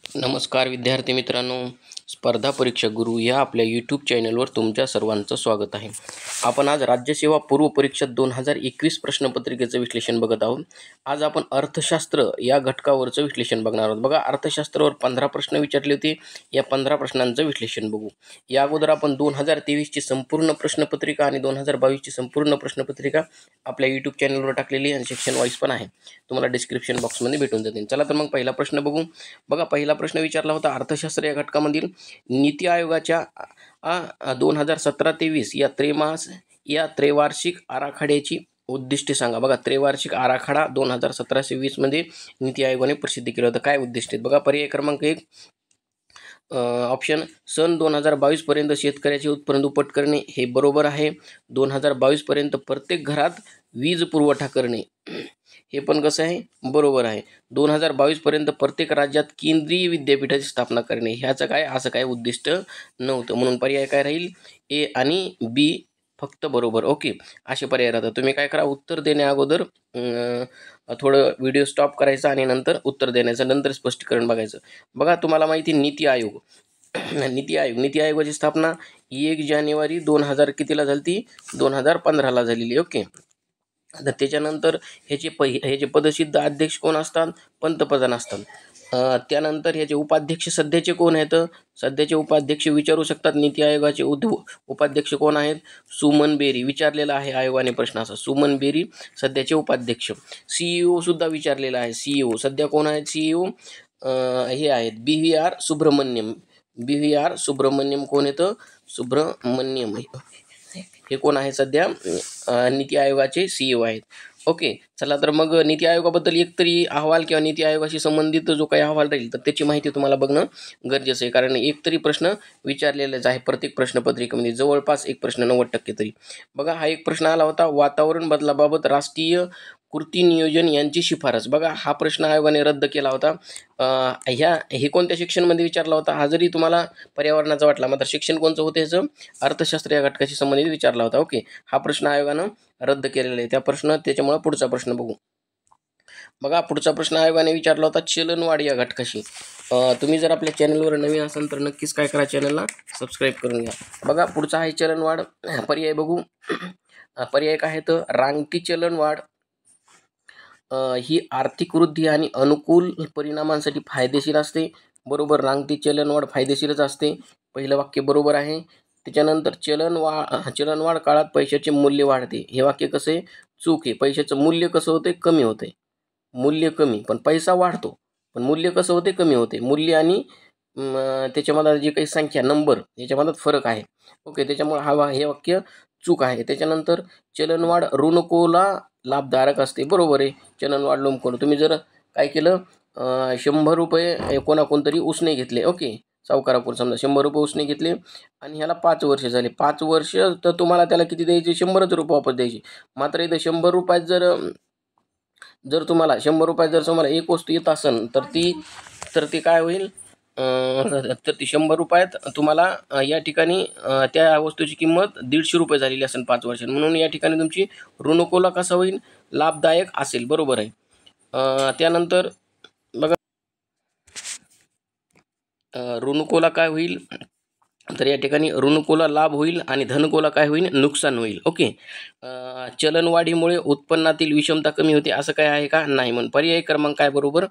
नमस्कार विद्यार्थी मित्रांनो, स्पर्धा परीक्षा गुरु या आपल्या यूट्यूब चॅनलवर तुमच्या सर्वांचं स्वागत आहे. आपण आज राज्यसेवा पूर्व परीक्षा 2021 प्रश्नपत्रिकेचं विश्लेषण बघत आहोत. आज आपण अर्थशास्त्र या घटकावरचं विश्लेषण बघणार आहोत. बघा, अर्थशास्त्रावर 15 प्रश्न विचारले होते. या 15 प्रश्नांचं विश्लेषण बघू. या अगोदर आपण 2023ची संपूर्ण प्रश्नपत्रिका आणि 2022ची संपूर्ण प्रश्नपत्रिका आपल्या यूट्यूब चॅनलवर टाकलेली आणि सेक्शन वाईज पण आहे. तुम्हाला डिस्क्रिप्शन बॉक्समध्ये भेटून जातील. चला तर मग पहिला प्रश्न बघू. बघा, पहिला प्रश्न विचारला होता अर्थशास्त्र या घटकामधील नीती आयोगाच्या 2017-23 या त्रैवार्षिक आराखड्याची उद्दिष्टे सांगा. बघा, त्रैवार्षिक आराखडा 2017-20 मध्ये नीती आयोगाने प्रसिद्ध केलं होतं. काय उद्दिष्ट आहेत बघा. पर्याय क्रमांक 1 ऑप्शन सन 2022 पर्यंत शेतकऱ्याचे उत्पन्न दुप्पट करणे, हे बरोबर आहे. 2022 पर्यंत प्रत्येक घरात वीज पुरवठा करणे, हे पण कसं आहे, बरोबर आहे. 2022 पर्यंत प्रत्येक राज्यात केंद्रीय विद्यापीठाची स्थापना करणे, ह्याचं काय असं काय उद्दिष्ट नव्हतं. म्हणून पर्याय काय राहील, ए आणि बी फक्त बरोबर. ओके, असे पर्याय राहतात. तुम्ही काय करा, उत्तर देण्या अगोदर थोडं व्हिडिओ स्टॉप करायचा आणि नंतर उत्तर देण्याचं, नंतर स्पष्टीकरण बघायचं. बघा, तुम्हाला माहिती नीती नीती आयोगाची स्थापना 1 जानेवारी 2000 कितीला झाली, 2015ला झालेली. ओके, आता त्याच्यानंतर ह्याचे पदसिद्ध अध्यक्ष कोण असतात, पंतप्रधान असतात. त्यानंतर ह्याचे उपाध्यक्ष सध्याचे कोण आहेत, सध्याचे उपाध्यक्ष विचारू शकतात. नीती आयोगाचे उपाध्यक्ष कोण आहेत, सुमन बेरी. विचारलेला आहे आयोगाने प्रश्न असा, सुमन बेरी सध्याचे उपाध्यक्ष. सीईओ सुद्धा विचारलेला आहे. सीईओ सध्या कोण आहेत, सीईओ हे आहेत BVR सुब्रमण्यम. कोण येतं, सुब्रमण्यम. हे कोण आहे सध्या नीती आयोगाचे सीईओ आहेत. ओके, चला तर मग नीती आयोगाबद्दल एकतरी अहवाल किंवा नीती आयोगाशी संबंधित जो काही अहवाल राहील तर त्याची माहिती तुम्हाला बघणं गरजेचं आहे. कारण एकतरी प्रश्न विचारलेलाच आहे प्रत्येक प्रश्नपत्रिकेमध्ये, जवळपास एक प्रश्न 90% तरी. बघा, हा एक प्रश्न आला होता, वातावरण बदलाबाबत राष्ट्रीय कृती नियोजन यांची शिफारस. बघा, हा प्रश्न आयोगाने रद्द केला होता. हे कोणत्या सेक्शनमध्ये विचारला होता, हा जरी तुम्हाला पर्यावरणाचा वाटला मात्र सेक्शन कोणचं होतं ह्याचं, अर्थशास्त्र या घटकाशी संबंधित विचारला होता. ओके, हा प्रश्न आयोगानं रद्द केलेला आहे त्याच्यामुळे पुढचा प्रश्न बघू. बघा, पुढचा प्रश्न आयोगाने विचारला होता चलनवाढ या घटकाशी. तुम्ही जर आपल्या चॅनलवर नवीन असाल तर नक्कीच काय करा, चॅनलला सबस्क्राईब करून घ्या. बघा, पुढचा आहे चलनवाढ. पर्याय बघू. पर्याय काय आहे तर रांगती चलनवाढ ही आर्थिक वृद्धी आणि अनुकूल परिणामांसाठी फायदेशीर असते. बरोबर, रांगती चलनवाढ फायदेशीरच असते. पहिलं वाक्य बरोबर आहे. त्याच्यानंतर चलनवाढ काळात पैशाचे मूल्य वाढते, हे वाक्य कसं आहे, चूक आहे. पैशाचं मूल्य कसं होते, कमी होते. मूल्य कमी, पण पैसा वाढतो, पण मूल्य कसं होते, कमी होते. मूल्य आणि त्याच्यामध्ये जी काही संख्या नंबर याच्यामध्ये फरक आहे. ओके, त्याच्यामुळे हे वाक्य चूक आहे. त्याच्यानंतर चलनवाढ ऋणकोला लाभदायक असते. बरोबर आहे, चलनवाढ ऋणकोला. तुम्ही जर काय केलं, 100 रुपये कोणतरी उसने घेतले. ओके, सावकाराकडून समजा 100 रुपये उसने घेतले आणि ह्याला 5 वर्ष झाले. 5 वर्ष तर तुम्हाला त्याला किती द्यायचे, 100 रुपये वापस द्यायचे. मात्र इथं 100 रुपयात जर तुम्हाला 100 रुपयात जर तुम्हाला एक वस्तू येत असेल तर ती काय होईल, तर ती 100 रुपयात तुम्हाला या ठिकाणी त्या वस्तूची किंमत 150 रुपये झालेली असेल 5 वर्षांनी. म्हणून या ठिकाणी तुमची ऋणकोला कसा होईल, लाभदायक असेल. बरोबर आहे. त्यानंतर बघा, ऋणकोला काय होईल, तर या ठिकाणी ऋणकोला लाभ होईल आणि धनकोला काय होईल, नुकसान होईल. ओके, चलनवाढीमुळे उत्पन्नातील विषमता कमी होते असं काय आहे का, नाही. म्हणून पर्याय क्रमांक काय बरोबर,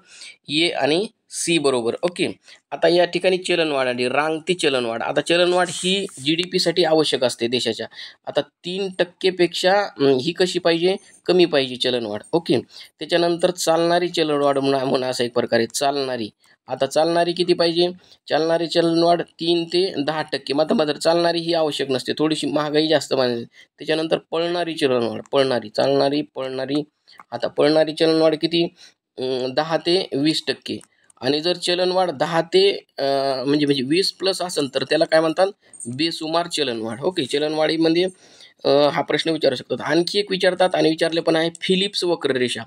ए आणि सी बरोबर. ओके, आता या ठिकाणी चलनवाढ आणि रांगती चलनवाढ. आता चलनवाढ ही GDP साठी आवश्यक असते देशाच्या. आता 3% पेक्षा ही कशी पाहिजे, कमी पाहिजे चलनवाढ. ओके, त्याच्यानंतर चालणारी चलनवाढ म्हणून असा एक प्रकारे चालणारी. आता चालणारी किती पाहिजे, चालणारी चलनवाढ 3 ते 10%. मात्र चालणारी ही आवश्यक नसते, थोडीशी महागाई जास्त मानली. त्याच्यानंतर पळणारी चलनवाढ, पळणारी. आता पळणारी चलनवाढ किती, 10 ते 20%. आणि जर चलनवाढ 10 ते म्हणजे 20+ असेल तर त्याला काय म्हणतात, बेसुमार चलनवाढ. ओके, चलनवाढीमध्ये हा प्रश्न विचारू शकतात. आणखी एक विचारतात आणि विचारले पण आहे, फिलिप्स वक्ररेषा.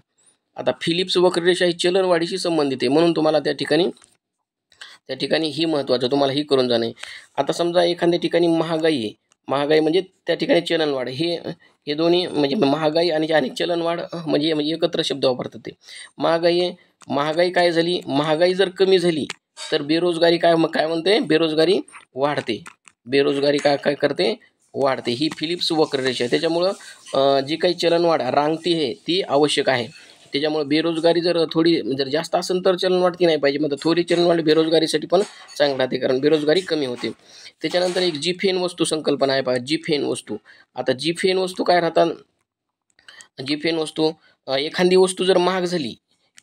आता फिलिप्स वक्ररेषा ही चलनवाढीशी संबंधित आहे, म्हणून तुम्हाला त्या ठिकाणी ही महत्त्वाचं, तुम्हाला ही करून जाणे. आता समजा एखाद्या ठिकाणी महागाई म्हणजे त्या ठिकाणी चलनवाढ, हे दोन्ही म्हणजे महागाई आणि चलनवाढ म्हणजे एकत्र शब्द वापरतात ते. महागाई काय झाली, महागाई जर कमी झाली तर बेरोजगारी काय काय म्हणते, बेरोजगारी वाढते, बेरोजगारी काय काय करते, वाढते. ही फिलिप्स वक्ररेषा आहे. त्याच्यामुळं जी काही चलनवाढ रांगती आहे ती आवश्यक आहे. त्याच्यामुळे बेरोजगारी जर जास्त असेल तर चलनवाढ ती नाही पाहिजे, मग थोडी चलनवाढ बेरोजगारीसाठी पण चांगली राहते, कारण बेरोजगारी कमी होते. त्याच्यानंतर एक जीफेन वस्तू संकल्पना आहे पहा, जीफेन वस्तू. आता जीफेन वस्तू काय राहतात, जीफेन वस्तू एखादी वस्तू जर महाग झाली,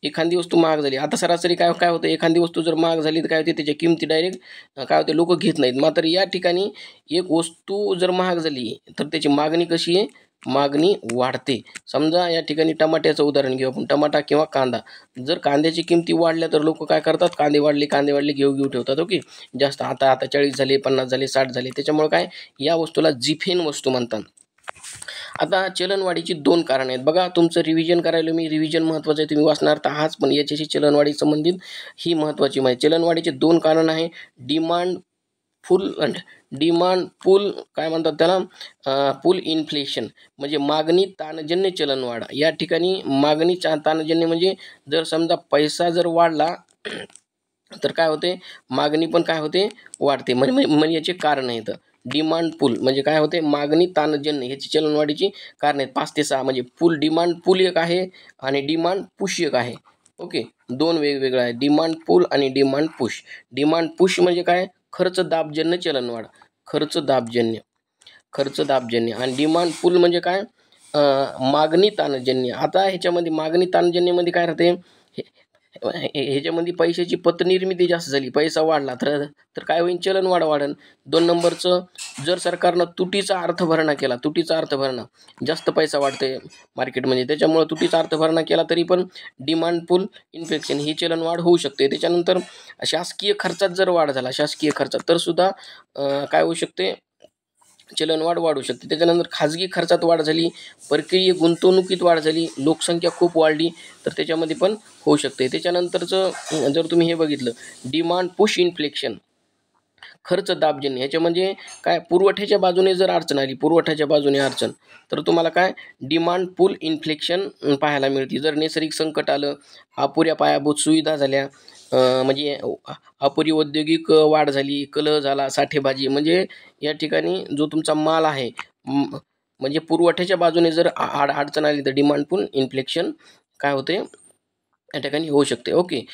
एखादी वस्तू महाग झाली, आता सरासरी काय काय होतं, एखादी वस्तू जर महाग झाली तर काय होते, त्याच्या किमती डायरेक्ट काय होते, लोक घेत नाहीत. मात्र या ठिकाणी एक वस्तू जर महाग झाली तर त्याची मागणी कशी आहे, मागणी वाढते. समजा या ठिकाणी टमाट्याचं उदाहरण घेऊ आपण, टमाटा किंवा कांदा. जर कांद्याची किमती वाढल्या तर लोक काय करतात, कांदे वाढले घेऊ ठेवतात. ओके, जास्त आता आता 40 झाले, 50 झाले, 60 झाले. त्याच्यामुळे काय, या वस्तूला जीफेन वस्तू म्हणतात. आता चलनवाढीची दोन कारण आहेत बघा. तुमचं रिव्हिजन करायला मी, रिव्हिजन महत्त्वाचं आहे, तुम्ही वाचणार तर हाच, पण याच्याशी चलनवाढी संबंधित ही महत्त्वाची माहिती. चलनवाढीचे दोन कारण आहे, demand full and demand pull, काय म्हणतात त्याला, पुल इन्फ्लेशन, म्हणजे मागणी ताणजन्य चलनवाढ. या ठिकाणी मागणी ताणजन्य म्हणजे जर समजा पैसा जर वाढला तर काय होते, मागणी पण काय होते, वाढते. म्हणजे याचे कारण आहेत. डिमांड पुल म्हणजे काय होते, मागणी ताणजन्य, ह्याची चलनवाढीची कारण आहेत 5 ते 6. म्हणजे पुल, डिमांड पुल एक आहे आणि डिमांड पुश एक आहे. ओके, दोन वेगवेगळं आहे, डिमांड पुल आणि डिमांड पुश. डिमांड पुश म्हणजे काय, खर्च दाबजन्य चलनवाढ, खर्च दाबजन्य. आणि डिमांड पुल म्हणजे काय, मागणी ताणजन्य. आता ह्याच्यामध्ये मागणी ताणजन्यमध्ये काय राहते, ह्याच्यामध्ये पैशाची पतनिर्मिती जास्त झाली, पैसा वाढला तर तर काय होईल, चलनवाढ वाढेल. 2 नंबरचं, जर सरकारनं तुटीचा अर्थभरणा केला, तुटीचा अर्थभरणा, जास्त पैसा वाढते मार्केटमध्ये, त्याच्यामुळे तुटीचा अर्थभरणा केला तरी पण डिमांड पुल इन्फ्लेशन ही चलनवाढ होऊ शकते. त्याच्यानंतर शासकीय खर्चात जर वाढ झाला, शासकीय खर्चात तर सुद्धा काय होऊ शकते, चलनवाढ वाढू शकते. त्याच्यानंतर खाजगी खर्चात वाढ झाली, परकीय गुंतवणुकीत वाढ झाली, लोकसंख्या खूप वाढली तर त्याच्यामध्ये पण होऊ शकते. त्याच्यानंतरचं जर तुम्ही हे बघितलं, डिमांड पुश इन्फ्लेशन, खर्च दाबजन्य, ह्याच्या म्हणजे काय, पुरवठ्याच्या बाजूने जर अडचण आली, पुरवठ्याच्या बाजूने अडचण, तर तुम्हाला काय, डिमांड पुल इन्फ्लेशन पाहायला मिळते. जर नैसर्गिक संकट आलं, अपुऱ्या पायाभूत सुविधा झाल्या, म्हणजे अपुरी औद्योगिक वाढ झाली, कलह झाला, साठेबाजी, म्हणजे या ठिकाणी जो तुमचा माल आहे, म्हणजे पुरवठ्याच्या बाजूने जर अडचण आली तर डिमांड पुल इन्फ्लेशन काय होते, या ठिकाणी होऊ शकते. ओके,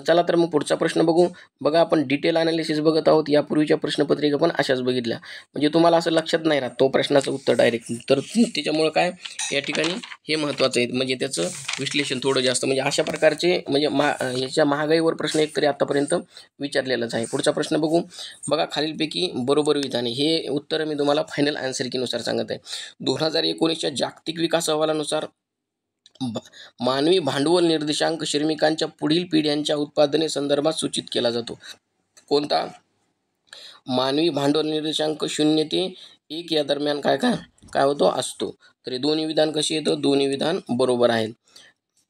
चला तर मग पुढचा प्रश्न बघू. बघा, आपण डिटेल अनालिसिस बघत आहोत. यापूर्वीच्या प्रश्नपत्रिका पण अशाच बघितल्या, म्हणजे तुम्हाला असं लक्षात नाही राहत तो प्रश्नाचं उत्तर डायरेक्ट. तर त्याच्यामुळे काय, या ठिकाणी हे महत्त्वाचं आहे, म्हणजे त्याचं विश्लेषण थोडं जास्त, म्हणजे अशा प्रकारचे, म्हणजे याच्या महागाईवर प्रश्न एकतरी आतापर्यंत विचारलेलाच आहे. पुढचा प्रश्न बघू. बघा, खालीलपैकी बरोबर विधाने, हे उत्तर मी तुम्हाला फायनल आन्सर कीनुसार सांगत आहे. 2019च्या जागतिक विकास अहवालानुसार मानवी भांडवल निर्देशांक श्रमिकांच्या पुढील पिढ्यांच्या उत्पादने संदर्भात सूचित केला जातो. कोणता, मानवी भांडवल निर्देशांक 0 ते 1 या दरम्यान काय काय काय होतो, असतो. तर हे दोन्ही विधान कशी येतं, दोन्ही विधान बरोबर आहेत,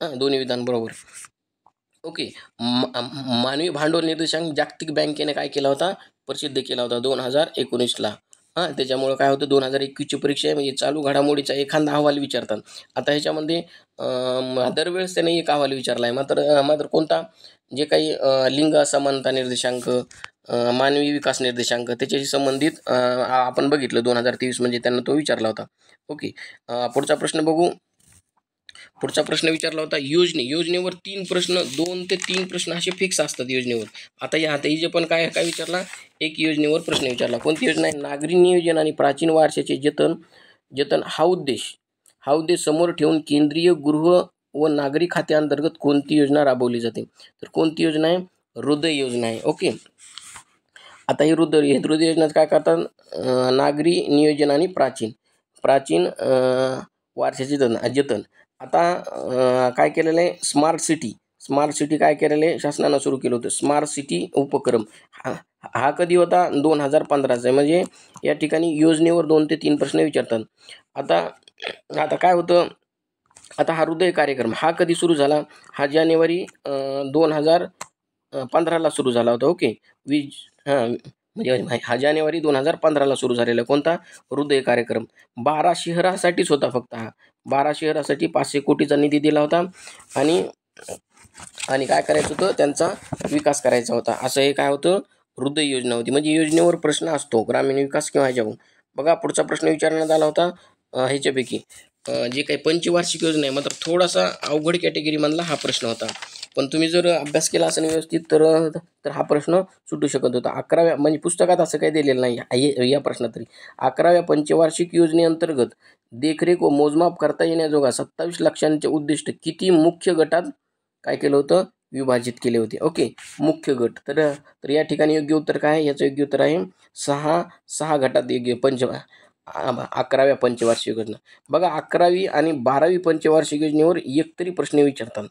दोन्ही विधान बरोबर. ओके, मानवी भांडवल निर्देशांक जागतिक बँकेने काय केला होता, प्रसिद्ध केला होता 2019ला. त्याच्यामुळे काय होतं, 2021ची परीक्षा आहे, म्हणजे चालू घडामोडीचा एखादा अहवाल विचारतात. आता ह्याच्यामध्ये दरवेळेस त्याने एक अहवाल विचारला आहे, मात्र कोणता, जे काही लिंग असमानता निर्देशांक, मानवी विकास निर्देशांक, त्याच्याशी संबंधित आपण बघितलं 2023 म्हणजे त्यांना तो विचारला होता. ओके, पुढचा प्रश्न बघू. पुढचा प्रश्न विचारला होता, योजनेवर 3 प्रश्न, 2 ते 3 प्रश्न असे फिक्स असतात योजनेवर. आता इथे पण काय काय विचारला, एक योजनेवर प्रश्न विचारला. कोणती योजना आहे, नागरी नियोजन आणि प्राचीन वारशाचे जतन हा उद्देश समोर ठेवून केंद्रीय गृह व नागरी खात्याअंतर्गत कोणती योजना राबवली जाते, तर कोणती योजना आहे, हृदय योजना आहे. ओके, आता ही हृदय योजना काय करतात, नागरी नियोजन आणि प्राचीन वारशाचे जतन. आता काय केलेलं आहे, स्मार्ट सिटी काय केलेलं आहे, शासनानं सुरू केलं होतं स्मार्ट सिटी उपक्रम. हा कधी होता, 2015चा आहे. म्हणजे या ठिकाणी योजनेवर 2 ते 3 प्रश्न विचारतात. आता काय होतं, आता हा हृदय कार्यक्रम हा कधी सुरू झाला, हा जानेवारी 2015ला सुरू झाला होता. ओके, म्हणजे हा जानेवारी 2015ला सुरू झालेला कोणता, हृदय कार्यक्रम. 12 शहरासाठीच होता फक्त हा, 12 शहरासाठी 500 कोटीचा निधी दिला होता. आणि आणि काय करायचं होतं, त्यांचा विकास करायचा होता. असं हे काय होतं, हृदय योजना होती. म्हणजे योजनेवर प्रश्न असतो ग्रामीण विकास किंवा ह्याच्यावर. बघा पुढचा प्रश्न विचारण्यात आला होता ह्याच्यापैकी जे काही पंचवार्षिक योजना आहे, मात्र थोडासा अवघड कॅटेगरीमधला हा प्रश्न होता. पण तुम्ही जर अभ्यास केला असेल व्यवस्थित तर हा प्रश्न सुटू शकत होता. 11व्या म्हणजे पुस्तकात असं काही दिलेलं नाही या प्रश्नात तरी. 11व्या पंचवार्षिक योजनेअंतर्गत देखरेख व मोजमाप करता येण्याजोगा 27 लक्षांचे उद्दिष्ट किती मुख्य गटात काय केलं होतं, विभाजित केले होते. ओके, मुख्य गट. तर या ठिकाणी योग्य उत्तर काय आहे, याचं योग्य उत्तर आहे 6 गटात योग्य 11व्या पंचवार्षिक योजना. बघा 11वी आणि 12वी पंचवार्षिक योजनेवर एकतरी प्रश्न विचारतात.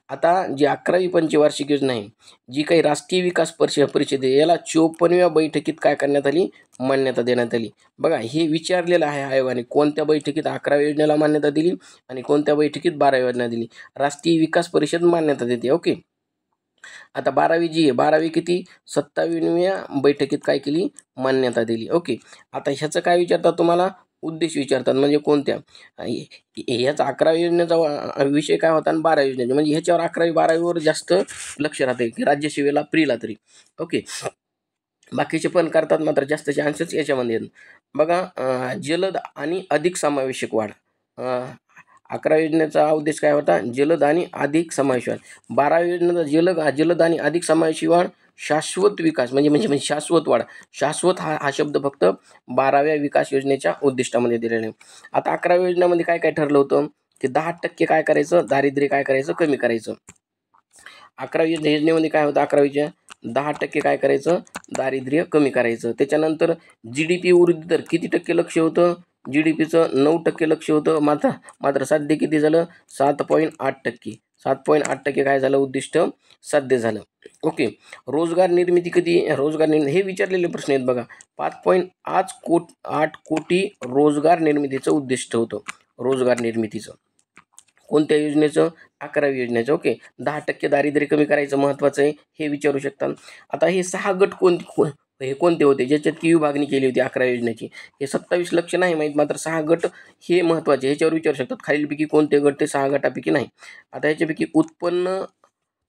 आता जी 11वी पंचवार्षिक योजना आहे, जी काही राष्ट्रीय विकास परिषद आहे, याला 54व्या बैठकीत काय करण्यात आली, मान्यता देण्यात आली. बघा हे विचारलेलं आहे आयोगाने, कोणत्या बैठकीत 11व्या योजनेला मान्यता दिली आणि कोणत्या बैठकीत 12व्या योजना दिली. राष्ट्रीय विकास परिषद मान्यता देते. ओके, आता 12वी जी आहे, 12वी किती 27व्या बैठकीत काय केली, मान्यता दिली. ओके, आता ह्याचं काय विचारतात तुम्हाला, उद्देश विचारतात. म्हणजे कोणत्या ह्याचा 11व्या योजनेचा विषय काय होता आणि 12व्या योजनेचा, म्हणजे ह्याच्यावर 11वी 12वीवर जास्त लक्ष राहते की राज्यसेवेला प्रीला तरी. ओके, बाकीचे पण करतात मात्र जास्त चान्सेस याच्यामध्ये आहेत. बघा जलद आणि अधिक समावेशक वाढ. 11व्या योजनेचा उद्देश काय होता, जलद आणि अधिक समावेशी वाढ. 12व्या योजनेचा जलद आणि अधिक समावेशी वाढ, शाश्वत विकास म्हणजे म्हणजे म्हणजे शाश्वत वाढ. शाश्वत हा शब्द फक्त 12व्या विकास योजनेच्या उद्दिष्टामध्ये दिलेला आहे. आता 11व्या योजनेमध्ये काय काय ठरलं होतं, की 10% काय करायचं, दारिद्र्य काय करायचं, कमी करायचं. 11व्या योजनेमध्ये काय होतं, 11वीच्या 10% काय करायचं, दारिद्र्य कमी करायचं. त्याच्यानंतर GDP वृद्धी दर किती टक्के लक्ष होतं, GDPचं 9% लक्ष होतं. मात्र साध्य किती झालं, 7.8%. 7.8% काय झालं, उद्दिष्ट साध्य झालं. ओके, रोजगार निर्मिती किती, रोजगार निर्मिती हे विचारलेले प्रश्न आहेत बघा. 5.8 कोटी रोजगार निर्मितीचं उद्दिष्ट होतं, रोजगार निर्मितीचं. कोणत्या योजनेचं, 11व्या योजनेचं. ओके, 10% दारिद्र्य कमी करायचं महत्त्वाचं आहे, हे विचारू शकतात. आता हे 6 गट हे कोणते होते, ज्याच्यात की विभागणी केली होती 11व्या योजनेची. हे 27 लक्ष नाही माहीत, मात्र 6 गट हे महत्त्वाचे, ह्याच्यावर विचारू शकतात. खालीलपैकी कोणते गट ते 6 गटापैकी नाही. आता ह्याच्यापैकी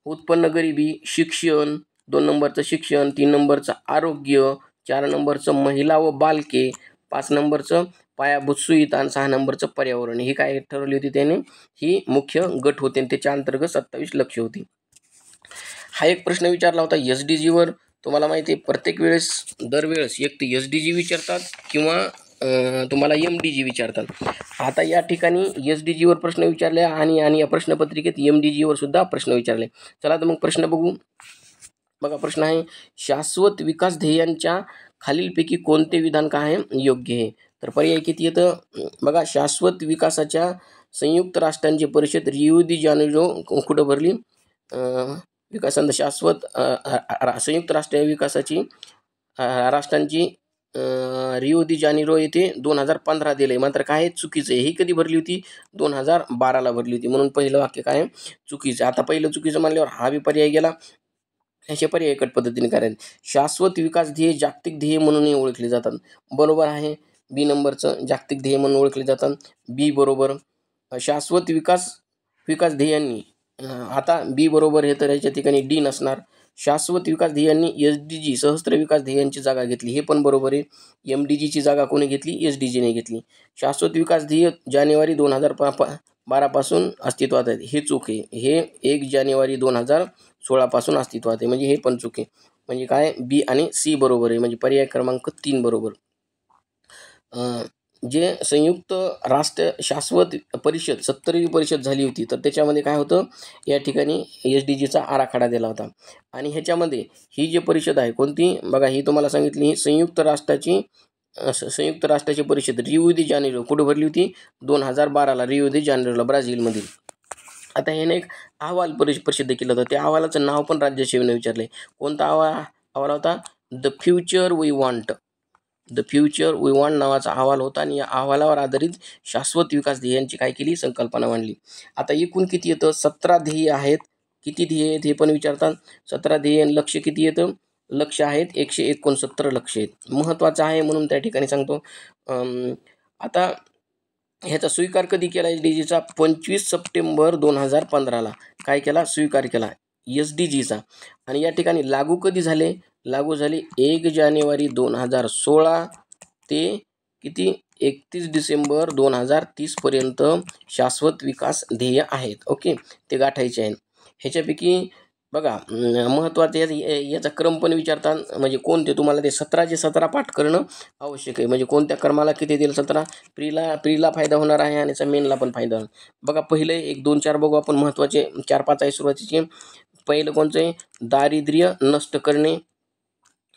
उत्पन्न गरिबी, शिक्षण, 2 नंबरचं शिक्षण, 3 नंबरचं आरोग्य, 4 नंबरचं महिला व बालके, 5 नंबरचं पायाभूत सुविधा आणि 6 नंबरचं पर्यावरण. ही काय ठरवली होती त्याने, ही मुख्य गट होते आणि त्याच्या अंतर्गत 27 लक्ष होती. हा एक प्रश्न विचारला होता SDG वर. तुम्हाला माहिती आहे प्रत्येक वेळेस दरवेळेस एक तर SDG विचारतात किंवा तुम्हाला MDG विचारतात. आता या ठिकाणी SDG वर प्रश्न विचारले आणि या प्रश्नपत्रिकेत MDG वर सुद्धा प्रश्न विचारले. चला तर मग प्रश्न बघू. बघा प्रश्न आहे, शाश्वत विकास ध्येयांच्या खालीलपैकी कोणते विधान काय आहे, योग्य आहे. तर पर्याय किती येतं बघा, शाश्वत विकासाच्या संयुक्त राष्ट्रांची परिषद रिओ दी जानेरो कुठं भरली, विकासांत शाश्वत संयुक्त राष्ट्रीय विकासाची राष्ट्रांची रिओ दी जानेरो येथे 2015 दिले. मात्र काय चुकीचं आहे, ही कधी भरली होती, 2012ला भरली होती. म्हणून पहिलं वाक्य काय चुकीचं. आता पहिलं चुकीचं मानल्यावर हा बी पर्याय गेला. अशा पर्याय एकट पद्धतीने करायचे. शाश्वत विकास ध्येय जागतिक ध्येय म्हणूनही ओळखले जातात. बरोबर आहे, बी नंबरचं जागतिक ध्येय म्हणून ओळखले जातात, बी बरोबर. शाश्वत विकास ध्येयांनी आता बी बरोबर हे, तर याच्या ठिकाणी डी नसणार. शाश्वत विकास ध्येयांनी SDG सहस्त्र विकास ध्येयांची जागा घेतली, हे पण बरोबर आहे. MDGची जागा कोणी घेतली, SDGने घेतली. शाश्वत विकास ध्येय जानेवारी 2012 पासून अस्तित्वात आहेत, हे चूक आहे. हे 1 जानेवारी 2016 पासून अस्तित्वात आहे, म्हणजे हे पण चूक आहे. म्हणजे काय, बी आणि सी बरोबर आहे, म्हणजे पर्याय क्रमांक 3 बरोबर. जे संयुक्त राष्ट्र शाश्वत परिषद 70वी परिषद झाली होती, तर त्याच्यामध्ये काय होतं, या ठिकाणी SDGचा आराखडा दिला होता. आणि ह्याच्यामध्ये ही जी परिषद आहे कोणती बघा, ही तुम्हाला सांगितली, ही संयुक्त राष्ट्राची परिषद रिओ दी जानेरो कुठे भरली होती, 2012ला रिओ दी जानेरोला, ब्राझीलमधील. आता ह्याने एक अहवाल प्रसिद्ध केला होता, त्या अहवालाचं नाव पण राज्यसेवेने विचारले. कोणता अहवाल होता, द फ्युचर वी वॉन्ट नावाचा अहवाल होता. आणि या अहवालावर आधारित शाश्वत विकास ध्येयांची काय केली, संकल्पना मांडली. आता एकूण किती येतं, 17 ध्येय आहेत. किती ध्येय आहेत हे पण विचारतात. 17 ध्येय, लक्ष किती येतं, लक्ष आहेत 169 लक्ष आहेत. महत्त्वाचं आहे म्हणून त्या ठिकाणी सांगतो. आता ह्याचा स्वीकार कधी केला एस डी जीचा? 25 सप्टेंबर 2015ला काय केला? स्वीकार केला एस डी जीचा. आणि या ठिकाणी लागू कधी झाले? लागू झाले 1 जानेवारी 2016 ते किती 31 डिसेंबर 2030 पर्यंत शाश्वत विकास ध्येय आहेत. ओके, ते गाठायचे आहेत. ह्याच्यापैकी बघा महत्त्वाचे याचा क्रम पण विचारतात, म्हणजे कोणते तुम्हाला ते 17चे 17 पाठ करणं आवश्यक आहे. म्हणजे कोणत्या क्रमाला किती देईल? 17. प्रीला फायदा होणार आहे आणि मेनला पण फायदा होणार. बघा पहिले 1 2 4 बघू आपण, महत्त्वाचे 4 5 आहे सुरुवातीचे. पहिलं कोणतं आहे? दारिद्र्य नष्ट करणे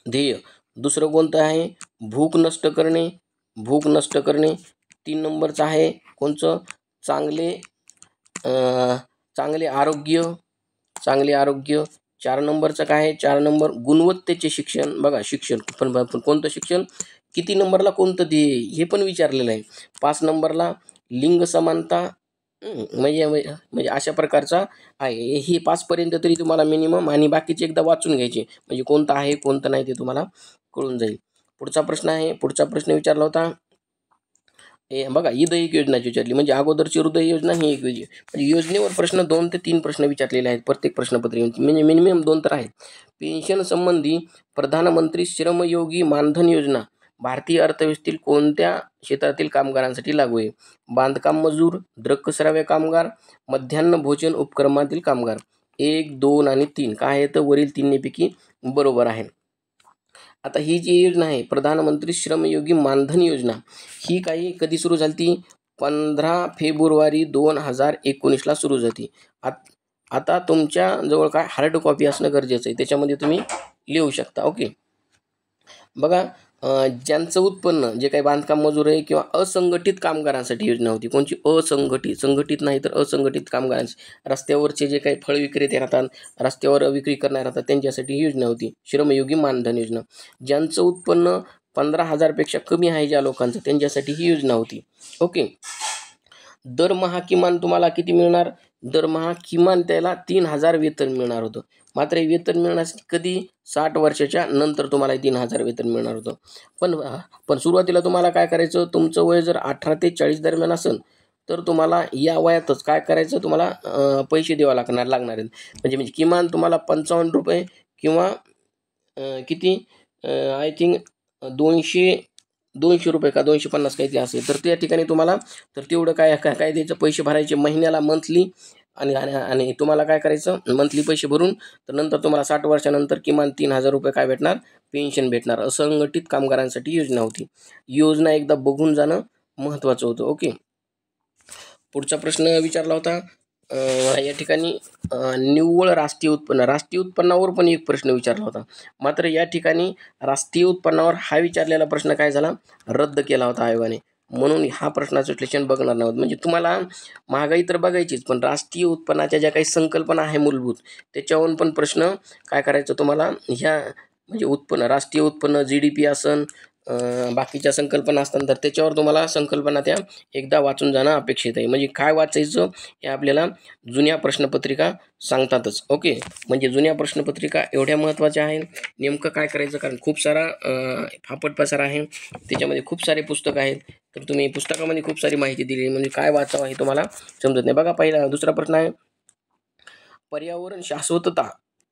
ध्येय. दुसरं कोणतं आहे? भूक नष्ट करणे. भूक नष्ट करणे. 3 नंबरचं आहे कोणचं? चांगले आरोग्य. चांगले आरोग्य. 4 नंबरचं काय आहे? 4 नंबर गुणवत्तेचे शिक्षण. बघा शिक्षण पण कोणतं शिक्षण, किती नंबरला कोणतं ध्येय हे पण विचारलेलं आहे. 5 नंबरला लिंग समानता. म्हणजे म्हणजे अशा प्रकारचा आहे. हे 5 पर्यंत तरी तुम्हाला मिनिमम, आणि बाकीचे एकदा वाचून घ्यायचे, म्हणजे कोणतं आहे कोणतं नाही ते तुम्हाला कळून जाईल. पुढचा प्रश्न आहे. पुढचा प्रश्न विचारला होता हे बघा, ही एक योजनाची विचारली, म्हणजे अगोदरची हृदय योजना ही एक योजना. म्हणजे योजनेवर प्रश्न 2 ते 3 प्रश्न विचारलेले आहेत प्रत्येक प्रश्नपत्रिकेमध्ये, म्हणजे मिनिमम 2 तर आहेत. पेन्शन संबंधी प्रधानमंत्री श्रमयोगी मानधन योजना भारतीय अर्थव्यवस्थेतील कोणत्या क्षेत्रातील कामगारांसाठी लागू आहे? बांधकाम मजूर, द्रकश्राव्य कामगार, मध्यान्ह भोजन उपक्रमातील कामगार. 1 2 आणि 3 काय आहे? तर वरील तिन्हीपैकी बरोबर आहे. आता ही जी योजना आहे प्रधानमंत्री श्रमयोगी मानधन योजना, ही काही कधी सुरू झाली ती? 15 फेब्रुवारी 2019ला सुरू झाली. आता तुमच्या जवळ काय हार्ड कॉपी असणं गरजेचं आहे, त्याच्यामध्ये तुम्ही लिहू शकता. ओके, बघा ज्यांचं उत्पन्न जे काही बांधकाम मजूर आहे किंवा असंघटित कामगारांसाठी योजना होती. कोणची? असंघटित. संघटित नाही तर असंघटित कामगारांची. रस्त्यावरचे जे काही फळ विक्रेते राहतात, रस्त्यावर विक्री करणारे राहतात, त्यांच्यासाठी ही योजना होती श्रमयोगी मानधन योजना. ज्यांचं उत्पन्न 15,000पेक्षा कमी आहे ज्या लोकांचं, त्यांच्यासाठी ही योजना होती. ओके, दरमहा किमान तुम्हाला किती मिळणार? दरमहा किमान त्याला 3,000 वेतन मिळणार होतं. मात्र हे वेतन मिळण्यासाठी कधी? 60 वर्षाच्या नंतर तुम्हाला 3,000 वेतन मिळणार होतं. पण सुरुवातीला तुम्हाला काय करायचं? तुमचं वय जर 18 ते 40 दरम्यान असेल तर तुम्हाला या वयातच काय करायचं? तुम्हाला पैसे द्यावे लागणार आहेत. म्हणजे किमान तुम्हाला ₹55 किंवा किती आय थिंक 200 रुपये का 250 काहीतरी असेल, तर त्या ठिकाणी तुम्हाला तर तेवढं काय काय काय द्यायचं? पैसे भरायचे महिन्याला, मंथली. आणि आणि आणि तुम्हाला काय करायचं? मंथली पैसे भरून तर नंतर तुम्हाला 60 वर्षानंतर किमान 3,000 रुपये काय भेटणार? पेन्शन भेटणार. असंघटित कामगारांसाठी योजना होती. योजना एकदा बघून जाणं महत्त्वाचं होतं. ओके, पुढचा प्रश्न विचारला होता या ठिकाणी निव्वळ राष्ट्रीय उत्पन्न. राष्ट्रीय उत्पन्नावर पण एक प्रश्न विचारला होता. मात्र या ठिकाणी राष्ट्रीय उत्पन्नावर हा विचारलेला प्रश्न काय झाला? रद्द केला होता आयोगाने. म्हणून हा प्रश्नाचं विश्लेषण बघणार नव्हतं. म्हणजे तुम्हाला महागाई तर बघायचीच, पण राष्ट्रीय उत्पन्नाच्या ज्या काही संकल्पना आहे मूलभूत, त्याच्यावरून पण प्रश्न काय करायचं तुम्हाला? ह्या म्हणजे उत्पन्न, राष्ट्रीय उत्पन्न, GDP असन, बाकीच्या संकल्पना असतात, तर त्याच्यावर तुम्हाला संकल्पना त्या एकदा वाचून जाणं अपेक्षित आहे. म्हणजे काय वाचायचं हे आपल्याला जुन्या प्रश्नपत्रिका सांगतातच. ओके, म्हणजे जुन्या प्रश्नपत्रिका एवढ्या महत्त्वाच्या आहेत. नेमकं काय करायचं? कारण खूप सारा फापट पसारा आहे, त्याच्यामध्ये खूप सारे पुस्तकं आहेत, तर तुम्ही पुस्तकामध्ये खूप सारी माहिती दिली, म्हणजे काय वाचावं हे तुम्हाला समजत नाही. बघा दुसरा प्रश्न आहे पर्यावरण शाश्वतता.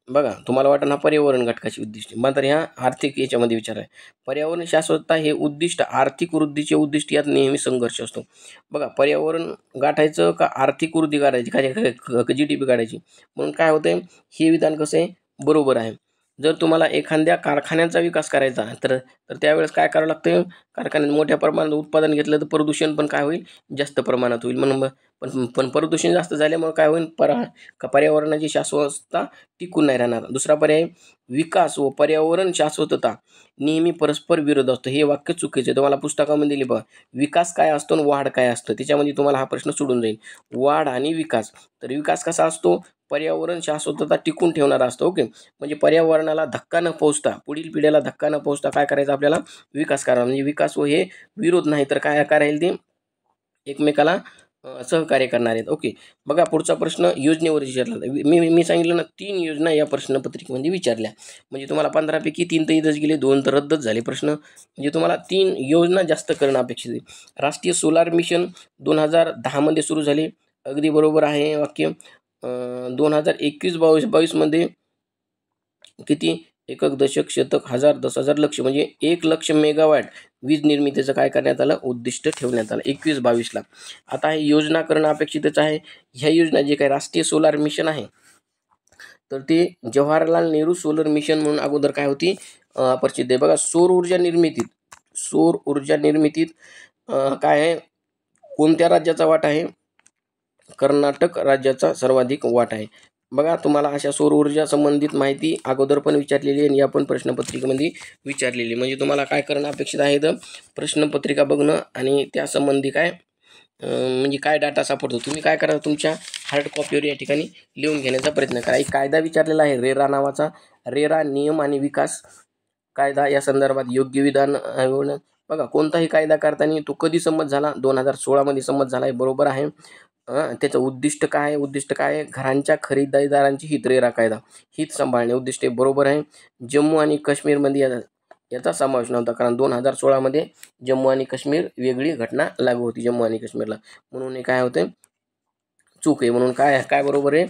बघा तुम्हाला वाटतं ना पर्यावरण घटकाची उद्दिष्ट, मात्र ह्या आर्थिक याच्यामध्ये विचार आहे. पर्यावरण शाश्वतता हे उद्दिष्ट आर्थिक वृद्धीचे उद्दिष्ट यात नेहमी संघर्ष असतो. बघा पर्यावरण गाठायचं का आर्थिक वृद्धी गाठायची, काय GDP काढायची? म्हणून काय होतंय? हे विधान कसं आहे? बरोबर आहे. जर तुम्हाला एखाद्या कारखान्याचा विकास करायचा तर तर त्यावेळेस काय करावं लागतं? कारखान्यात मोठ्या प्रमाणात उत्पादन घेतलं तर प्रदूषण पण काय होईल? जास्त प्रमाणात होईल. म्हणून पण प्रदूषण जास्त झाल्यामुळे काय होईल? पर्यावरणाची शाश्वतता टिकून नाही राहणार. दुसरा पर्याय, विकास व पर्यावरण शाश्वतता नेहमी परस्पर विरोध असतो. हे वाक्य चुकीचं आहे. तुम्हाला पुस्तकामध्ये दिली बघा, विकास काय असतो आणि वाढ काय असतं, त्याच्यामध्ये तुम्हाला हा प्रश्न सोडून जाईल. वाढ आणि विकास. तर विकास कसा असतो? पर्यावरण शाश्वतता टिकून ठेवणारा असतो. ओके, म्हणजे पर्यावरणाला धक्का न पोहोचता, पुढील पिढीला धक्का न पोहोचता काय करायचं? आपल्याला विकास करावा. म्हणजे विकास व हे विरोध नाही, तर काय राहील? ते एकमेकाला सहकार्य करणार आहेत. ओके. बघा पुढचा प्रश्न योजनेवर विचारला होता. मी मी सांगितलं ना 3 योजना या प्रश्नपत्रिकेमध्ये विचारल्या. म्हणजे तुम्हाला 15 पैकी 3 तर इथंच गेले, 2 तर रद्दच झाले प्रश्न. म्हणजे तुम्हाला 3 योजना जास्त करणं अपेक्षित आहे. राष्ट्रीय सोलार मिशन 2010 मध्ये सुरू झाले. अगदी बरोबर आहे वाक्य. 2021-22 मध्ये किती? एकक, दशक, शतक, हजार, 10,000, लक्ष म्हणजे 1,00,000 मेगावॅट वीज निर्मितीचं काय करण्यात आलं? उद्दिष्ट ठेवण्यात आलं 21-22ला. आता हे योजना करणं अपेक्षितच आहे. ह्या योजना जे काही राष्ट्रीय सोलार मिशन आहे, तर ते जवाहरलाल नेहरू सोलर मिशन म्हणून अगोदर काय होती? प्रसिद्ध आहे. बघा सौर ऊर्जा निर्मितीत काय आहे? कोणत्या राज्याचा वाटा आहे? कर्नाटक राज्याचा सर्वाधिक वाटा आहे. बघा तुम्हाला अशा सौर ऊर्जा संबंधित माहिती अगोदर पण विचारलेली आहे आणि या पण प्रश्नपत्रिकेमध्ये विचारलेली. म्हणजे तुम्हाला काय करणं अपेक्षित आहे? तर प्रश्नपत्रिका बघणं आणि त्या संबंधी काय म्हणजे काय डाटा सापडतो, तुम्ही काय करा तुमच्या हार्ड कॉपीवर या ठिकाणी लिहून घेण्याचा प्रयत्न करा. एक कायदा विचारलेला आहे रेरा नावाचा. रेरा नियम आणि विकास कायदा या संदर्भात योग्य विधान बघा कोणताही कायदा करताना तो कधी संमत झाला? 2016 मध्ये संमत झाला आहे. बरोबर आहे. त्याचं उद्दिष्ट काय आहे? उद्दिष्ट काय आहे? घरांच्या खरेदीदारांची हित, रेरा कायदा हित सांभाळणे उद्दिष्ट आहे. बरोबर आहे. जम्मू आणि काश्मीरमध्ये याचा समावेश नव्हता, कारण 2016 मध्ये जम्मू आणि काश्मीर वेगळी घटना लागू होती जम्मू आणि काश्मीरला, म्हणून हे काय होते? चूक आहे. म्हणून काय काय बरोबर आहे?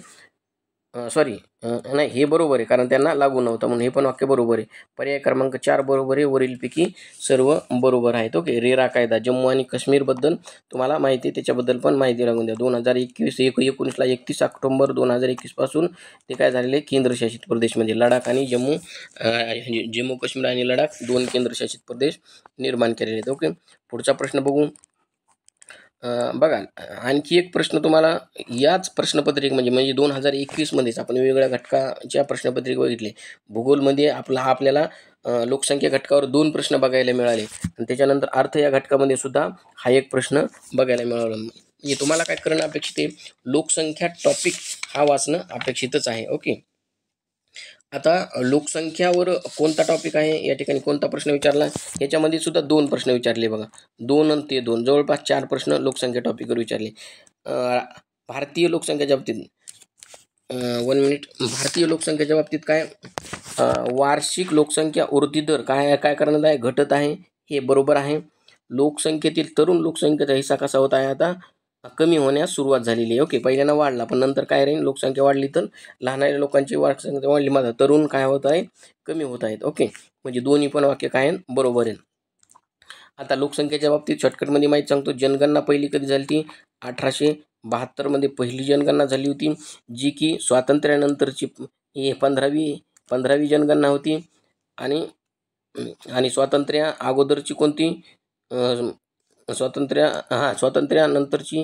सॉरी नाही, हे बरोबर आहे कारण त्यांना लागू नव्हता, म्हणून हे पण वाक्य बरोबर आहे. पर्याय क्रमांक 4 बरोबर आहे. वरीलपैकी सर्व बरोबर आहेत. ओके. रेरा कायदा जम्मू आणि काश्मीरबद्दल तुम्हाला माहिती आहे, त्याच्याबद्दल पण माहिती लागून द्या. 2019ला 31 ऑक्टोबर 2021 पासून ते काय झालेले? केंद्रशासित प्रदेशमध्ये लडाख आणि जम्मू काश्मीर आणि लडाख 2 केंद्रशासित प्रदेश निर्माण केलेले आहेत. ओके. पुढचा प्रश्न बघू. बघा आणखी एक प्रश्न तुम्हाला याच प्रश्नपत्रिका म्हणजे 2021 मध्येच आपण वेगवेगळ्या घटकाच्या प्रश्नपत्रिका बघितले. भूगोलमध्ये आपल्याला लोकसंख्या घटकावर 2 प्रश्न बघायला मिळाले आणि त्याच्यानंतर अर्थ या घटकामध्ये सुद्धा हा एक प्रश्न बघायला मिळाला. म्हणजे तुम्हाला काय करणं अपेक्षित आहे? लोकसंख्या टॉपिक हा वाचणं अपेक्षितच आहे. ओके. आता लोकसंख्यावर कोणता टॉपिक आहे? या ठिकाणी कोणता प्रश्न विचारला? याच्यामध्ये सुद्धा 2 प्रश्न विचारले बघा. 2 आणि ते 2 जवळपास 4 प्रश्न लोकसंख्या टॉपिकवर विचारले. भारतीय लोकसंख्येच्या बाबतीत 1 मिनिट. भारतीय लोकसंख्येच्या बाबतीत काय वार्षिक लोकसंख्या वृद्धी दर काय काय करण्यात आहे? घटत आहे. हे बरोबर आहे. लोकसंख्येतील तरुण लोकसंख्येचा हिस्सा कसा होत आहे? आता कमी होण्यास सुरुवात झालेली आहे. ओके. पहिल्यांदा वाढला पण नंतर काय राहील? लोकसंख्या वाढली तर लहानऱ्या लोकांची लोकसंख्या वाढली, माझा तरुण काय होत आहे? कमी होत आहेत. ओके. म्हणजे दोन्ही पण वाक्य काय आहे? बरोबर आहे. आता लोकसंख्येच्या बाबतीत शॉर्टकटमध्ये माहिती सांगतो. जनगणना पहिली कधी झाली ती? 1872 मध्ये पहिली जनगणना झाली होती, जी की स्वातंत्र्यानंतरची ही 15वी जनगणना होती. आणि स्वातंत्र्या अगोदरची कोणती? स्वातंत्र्यानंतरची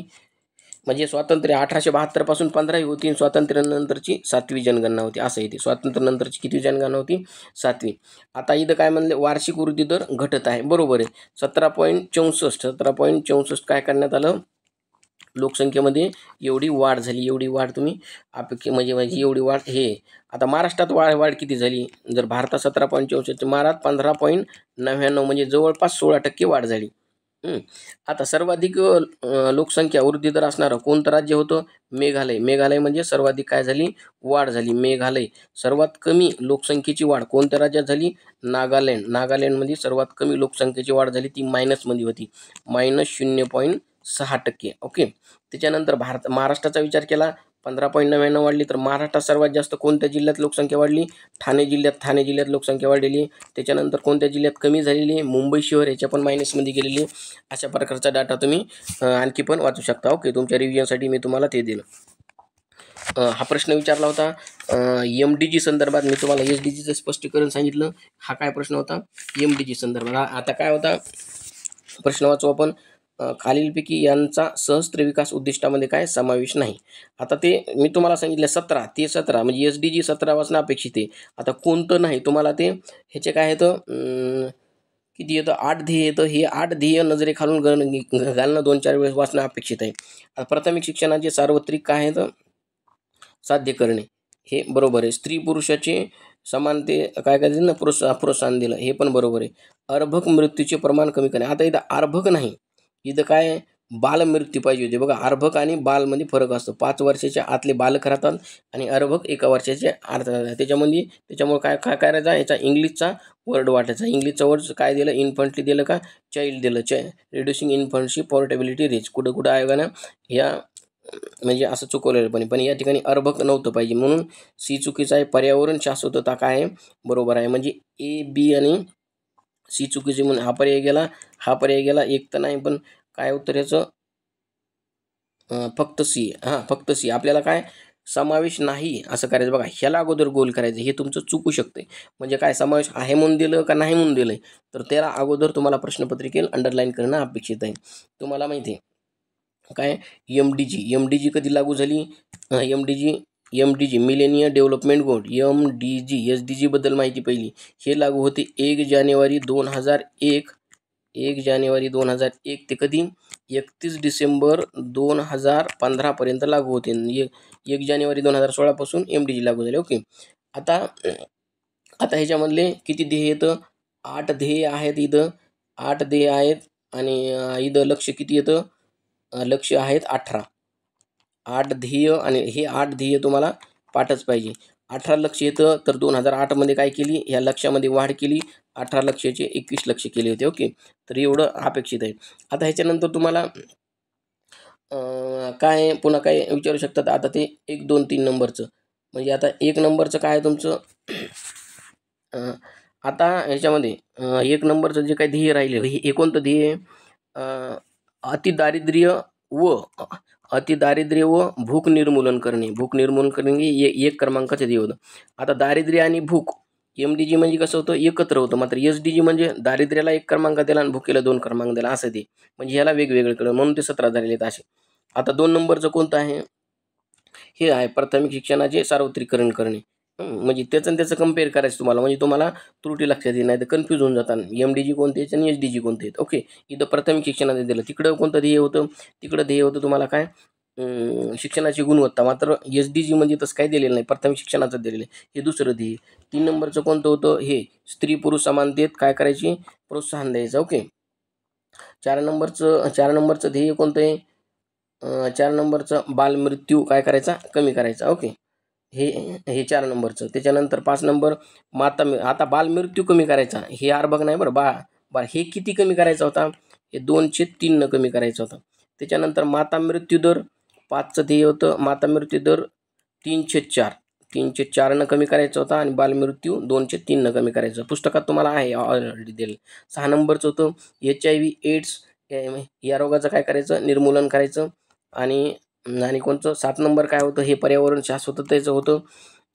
म्हणजे स्वातंत्र्य 1872 पासून 15वी होती, स्वातंत्र्यानंतरची 7वी जनगणना होती. असं आहे ते. स्वातंत्र्यानंतरची किती जनगणना होती? 7वी. आता इथं काय म्हणले? वार्षिक वृद्धी दर घटत आहे. बरोबर आहे. 17.64 काय करण्यात आलं? लोकसंख्येमध्ये एवढी वाढ झाली. एवढी वाढ तुम्ही म्हणजे एवढी वाढ हे. आता महाराष्ट्रात वाढ किती झाली? जर भारतात 17.64, महाराष्ट्रात 15.99 म्हणजे जवळपास 16% वाढ झाली. आता सर्वाधिक लोकसंख्या वृद्धी दर असणारं कोणतं राज्य होतं? मेघालय. मेघालय म्हणजे सर्वाधिक काय झाली? वाढ झाली. मेघालय. सर्वात कमी लोकसंख्येची वाढ कोणत्या राज्यात झाली? नागालँड. नागालँडमध्ये सर्वात कमी लोकसंख्येची वाढ झाली, ती मायनसमध्ये होती, -0.6%. ओके. त्याच्यानंतर महाराष्ट्राचा विचार केला, 15.99 वाढली, तर महाराष्ट्रात सर्वात जास्त कोणत्या जिल्ह्यात लोकसंख्या वाढली? ठाणे जिल्ह्यात लोकसंख्या वाढलेली. त्याच्यानंतर कोणत्या जिल्ह्यात कमी झालेली आहे? मुंबई शहर, याच्या पण मायनसमध्ये गेलेली आहे. अशा प्रकारचा डाटा तुम्ही आणखी पण वाचू शकता. ओके. तुमच्या रिव्हिजनसाठी मी तुम्हाला ते दिलं. हा प्रश्न विचारला होता MDG संदर्भात. मी तुम्हाला SDGचं स्पष्टीकरण सांगितलं. हा काय प्रश्न होता? MDG संदर्भात. आता काय होता प्रश्न वाचू आपण. खालीलपैकी यांचा सहस्त्र विकास उद्दिष्टामध्ये काय समावेश नाही? आता ते मी तुम्हाला सांगितलं 17 म्हणजे SDG 17 वाचणं अपेक्षित आहे. आता कोणतं नाही तुम्हाला ते ह्याचे काय येतं? किती येतं? 8 ध्येय येतं. हे 8 ध्येय नजरेखालून घालणं 2-4 वेळेस वाचणं अपेक्षित आहे. प्राथमिक शिक्षणाचे सार्वत्रिक काय आहेत? साध्य करणे. हे बरोबर आहे. स्त्री पुरुषाचे समानते काय काय दिलं ना? प्रोत्साहन दिलं, हे पण बरोबर आहे. अर्भक मृत्यूचे प्रमाण कमी करणे. आता इथं अर्भक नाही, इथं काय बालमृत्यू पाहिजे होते. बघा, अर्भक आणि बालमध्ये फरक असतो. 5 वर्षाच्या आतले बालक राहतात आणि अर्भक 1 वर्षाचे अर्ध राहतात. त्याच्यामुळे काय काय करायचं, याचा इंग्लिशचा वर्ड वाटायचा. इंग्लिशचा वर्ड काय दिलं, इन्फंटली दिलं का चाइल्ड दिलं. रिड्युसिंग इन्फंटची पोर्टेबिलिटी रेज. कुठं आयोगानं या म्हणजे असं चुकवलेलं, पण या ठिकाणी अर्भक नव्हतं पाहिजे, म्हणून सी चुकीचं आहे. पर्यावरण शाश्वतता काय आहे, बरोबर आहे. म्हणजे ए, बी आणि सी चुकीचे म्हणून हा पर्याय गेला. एक तर नाही, पण काय उत्तर याचं, फक्त सी. फक्त सी. आपल्याला काय समावेश नाही असं करायचं. बघा, ह्याला अगोदर गोल करायचं, हे तुमचं चुकू शकते. म्हणजे काय, समावेश आहे म्हणून दिलं का नाही म्हणून दिलंय, तर त्याला अगोदर तुम्हाला प्रश्नपत्रिकेला अंडरलाईन करणं अपेक्षित आहे. तुम्हाला माहिती आहे काय, एमडीजी कधी लागू झाली, एमडीजी मिलेनियम डेव्हलपमेंट गोल, एसडीजी बद्दल माहिती पहिली. हे लागू होते 1 जानेवारी 2001. 1 जानेवारी 2001 ते कधी 31 डिसेंबर 2015 पर्यंत लागू होते. 1 जानेवारी 2016 पासून एमडीजी लागू झाले. ओके. आता ह्याच्यामधले किती ध्येय येतं, 8 ध्येय आहेत इथं, 8 ध्येय आहेत. आणि इथं लक्ष किती येतं, लक्ष आहेत 18. 8 ध्येय आणि हे 8 ध्येय तुम्हाला पाठच पाहिजे. 18 लक्ष येतं, तर 2008 मध्ये काय केली, ह्या लक्षामध्ये वाढ केली. 18 लक्षाचे 21 लक्ष केले होते. ओके. तर एवढं अपेक्षित आहे. आता ह्याच्यानंतर तुम्हाला काय पुन्हा काय विचारू शकतात. आता ते 1, 2, 3 नंबरचं, म्हणजे आता 1 नंबरचं काय आहे तुमचं, आता ह्याच्यामध्ये 1 नंबरचं जे काही ध्येय राहिले, हे कोणतं ध्येय आहे, अतिदारिद्र्य व भूक निर्मूलन करणे. भूक निर्मूलन करणे 1 क्रमांकाचे ध्येय होतं. आता दारिद्र्य आणि भूक, एमडीजी म्हणजे कसं होतं, एकत्र होतं. मात्र एसडीजी म्हणजे दारिद्र्याला 1 क्रमांक दिला आणि भुकेला 2 क्रमांक दिला, असं ते, म्हणजे ह्याला वेगवेगळे कळलं, म्हणून ते 17 झालेले आहेत असे. आता 2 नंबरचं कोणतं आहे, हे आहे प्राथमिक शिक्षणाचे सार्वत्रिकरण करणे. म्हणजे त्याचं कम्पेअर करायचं तुम्हाला, म्हणजे तुम्हाला त्रुटी लक्षात येईल, नाही तर कन्फ्यूज होऊन जातात. एमडीजी कोणते आहेत आणि एसडीजी कोणते आहेत. ओके. इथं प्राथमिक शिक्षणाचं दिलं, तिकडं कोणतं ध्येय होतं, तिकडं ध्येय होतं तुम्हाला काय, शिक्षणाची गुणवत्ता. मात्र एसडीजी म्हणजे तसं काही दिलेलं नाही, प्राथमिक शिक्षणाचं दिलेलं आहे, हे दुसरं ध्येय. 3 नंबरचं कोणतं होतं, हे स्त्री पुरुष समानतेत काय करायची, प्रोत्साहन द्यायचं. ओके. 4 नंबरचं ध्येय कोणतं आहे, 4 नंबरचं बालमृत्यू काय करायचा, कमी करायचा. ओके. हे 4 नंबरचं. त्याच्यानंतर 5 नंबर आता बालमृत्यू कमी करायचा, हे अर्भक नाही बरं. हे किती कमी करायचा होता, हे 2/3 कमी करायचा होता. त्याच्यानंतर माता मृत्यू दर 5चं ध्येय होतं, माता मृत्यू दर 3/4 कमी करायचा होता आणि बालमृत्यू 2/3 कमी करायचा. पुस्तकात तुम्हाला आहे ऑलरेडी दिलं. 6 नंबरचं होतं HIV एड्स या रोगाचं काय करायचं, निर्मूलन करायचं. आणि कोणतं 7 नंबर काय होतं, हे पर्यावरण शाश्वततेचं होतं.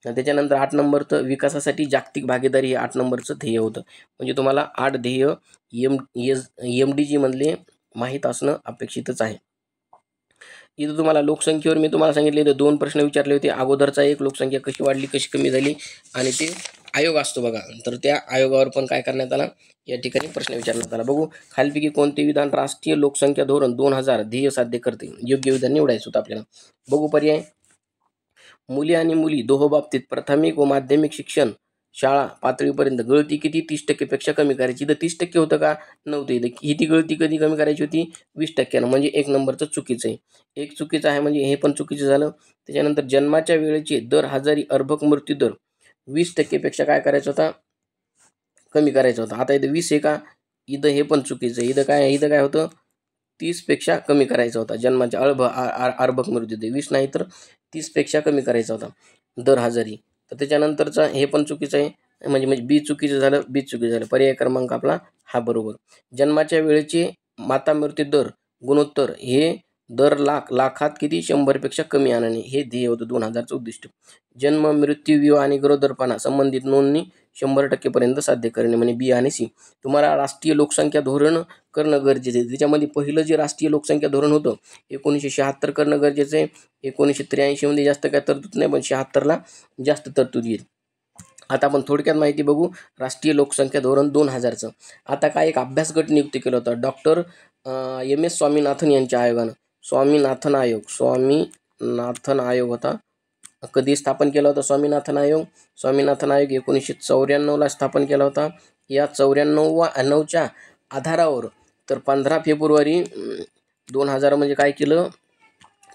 त्याच्यानंतर 8 नंबरचं विकासासाठी जागतिक भागीदारी, हे 8 नंबरचं ध्येय होतं. म्हणजे तुम्हाला 8 ध्येय एमडीजी मधले माहीत असणं अपेक्षितच आहे. इथं तुम्हाला लोकसंख्येवर मी तुम्हाला सांगितले, 2 प्रश्न विचारले होते. अगोदरचा एक, लोकसंख्या कशी वाढली कशी कमी झाली, आणि ते आयोग असतो बघा, तर त्या आयोगावर पण काय करण्यात आला, या ठिकाणी प्रश्न विचारण्यात आला. बघू, खालीलपैकी कोणते विधान राष्ट्रीय लोकसंख्या धोरण 2000 ध्येय साध्य करते. योग्य विधान निवडायचं होतं आपल्याला. बघू पर्याय, मुली आणि मुली दोहोबाबतीत प्राथमिक व माध्यमिक शिक्षण शाळा पातळीपर्यंत गळती किती, 30% पेक्षा कमी करायची. इथं 30% होतं का, नव्हतं. इथं ही गळती कधी कमी करायची होती, 20%. म्हणजे 1 नंबरचं चुकीचं आहे. एक चुकीचं आहे, म्हणजे हे पण चुकीचं झालं. त्याच्यानंतर जन्माच्या वेळेचे दर हजारी अर्भक मृत्यू दर 20% पेक्षा काय करायचं होता, कमी करायचं होता. आता इथं 20 आहे का, इथं हे पण चुकीचं आहे. इथं काय होतं, 30 पेक्षा कमी करायचा होता. जन्माच्या अर्भक मृत्यू दर 20 नाही तर 30 पेक्षा कमी करायचा होता दर हजारी. तर त्याच्यानंतरचं हे पण चुकीचं आहे, म्हणजे बी चुकीचं झालं. पर्याय क्रमांक आपला हा बरोबर. जन्माच्या वेळेचे माता मृत्यू दर गुणोत्तर हे दर लाखात किती, 100 पेक्षा कमी आणणे, हे ध्येय होतं 2000चं उद्दिष्ट. जन्म, मृत्यू, विवाह आणि गरोदरपणा संबंधित नोंदणी 100% पर्यंत साध्य करणे, म्हणजे बी आणि सी. तुम्हाला राष्ट्रीय लोकसंख्या धोरण करणं गरजेचं आहे. त्याच्यामध्ये पहिलं जे राष्ट्रीय लोकसंख्या धोरण होतं 1976 करणं गरजेचं आहे. 1983 मध्ये जास्त काय तरतूद नाही, पण 76ला जास्त तरतूद येईल. आता आपण थोडक्यात माहिती बघू, राष्ट्रीय लोकसंख्या धोरण 2000चं. आता काय एक अभ्यास गट नियुक्त केला होता डॉक्टर MS स्वामीनाथन यांच्या आयोगानं. स्वामीनाथन आयोग होता. कधी स्थापन केला होता स्वामीनाथन आयोग, 1994ला स्थापन केला होता. या 94च्या आधारावर तर 15 फेब्रुवारी 2000 म्हणजे काय केलं,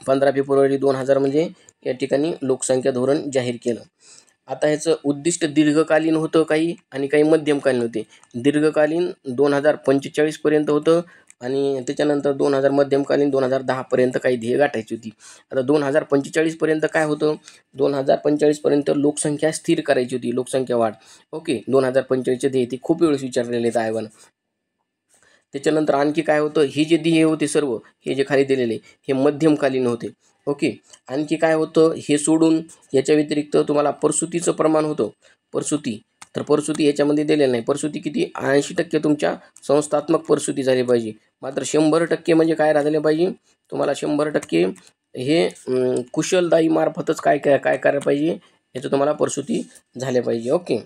15 फेब्रुवारी 2000 म्हणजे या ठिकाणी लोकसंख्या धोरण जाहीर केलं. आता ह्याचं उद्दिष्ट दीर्घकालीन होतं काही आणि काही मध्यमकालीन होते. दीर्घकालीन 2045 पर्यंत होतं आणि त्याच्यानंतर 2000 मध्यमकालीन 2010 पर्यंत काही ध्येय गाठायची होती. आता 2045 पर्यंत काय होतं, 2045 पर्यंत लोकसंख्या स्थिर करायची होती, लोकसंख्या वाढ. ओके, 2045चे ध्येय ते खूप वेळेस विचारलेले आहेत आयोगानं. त्याच्यानंतर आणखी काय होतं, हे जे ध्येय होते सर्व, हे जे खाली दिलेले हे मध्यमकालीन होते. ओके, आणखी काय होतं हे सोडून याच्या व्यतिरिक्त तुम्हाला प्रसूतीचं प्रमाण होतं, प्रसूती. तर प्रसूती याच्यामध्ये दिलेलं नाही. प्रसूती किती, 80% तुमच्या संस्थात्मक प्रसूती झाली पाहिजे. मात्र 100% म्हणजे काय झाले पाहिजे, तुम्हाला 100% हे कुशलदाई मार्फतच काय काय काय करायला पाहिजे, याचं तुम्हाला प्रसूती झाले पाहिजे. ओके,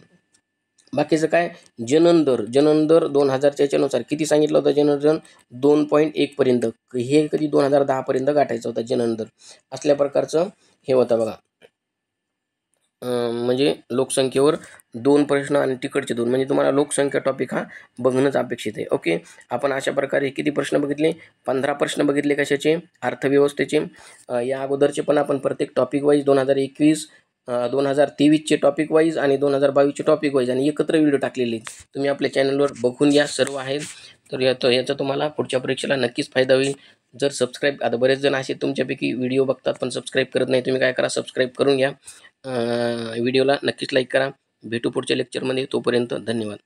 बाकीचं काय, जनन दर, जनन दर 2000च्या याच्यानुसार किती सांगितलं होतं, जनन दर 2.1 पर्यंत. हे कधी 2010 पर्यंत गाठायचं होतं जनन दर. असल्या प्रकारचं हे होतं बघा. म्हणजे लोकसंख्येवर 2 प्रश्न आणि तिकडचे 2, म्हणजे तुम्हाला लोकसंख्या टॉपिक हा बघणंच अपेक्षित आहे. ओके, आपण अशा प्रकारे किती प्रश्न बघितले, 15 प्रश्न बघितले कशाचे, अर्थव्यवस्थेचे. या अगोदरचे पण आपण प्रत्येक टॉपिक वाईज 2021 2023चे टॉपिक वाईज आणि 2022चे टॉपिक वाईज आणि एकत्र व्हिडिओ टाकलेले आहेत. तुम्ही आपल्या चॅनलवर बघून घ्या, सर्व आहेत. तर याचा तुम्हाला पुढच्या परीक्षेला नक्कीच फायदा होईल. जर सबस्क्राईब, आता बरेच जण असे तुमच्यापैकी व्हिडिओ बघतात पण सबस्क्राईब करत नाही, तुम्ही काय करा, सबस्क्राईब करून घ्या. व्हिडिओला नक्कीच लाईक करा. भेटू पुढच्या लेक्चरमध्ये, तोपर्यंत धन्यवाद.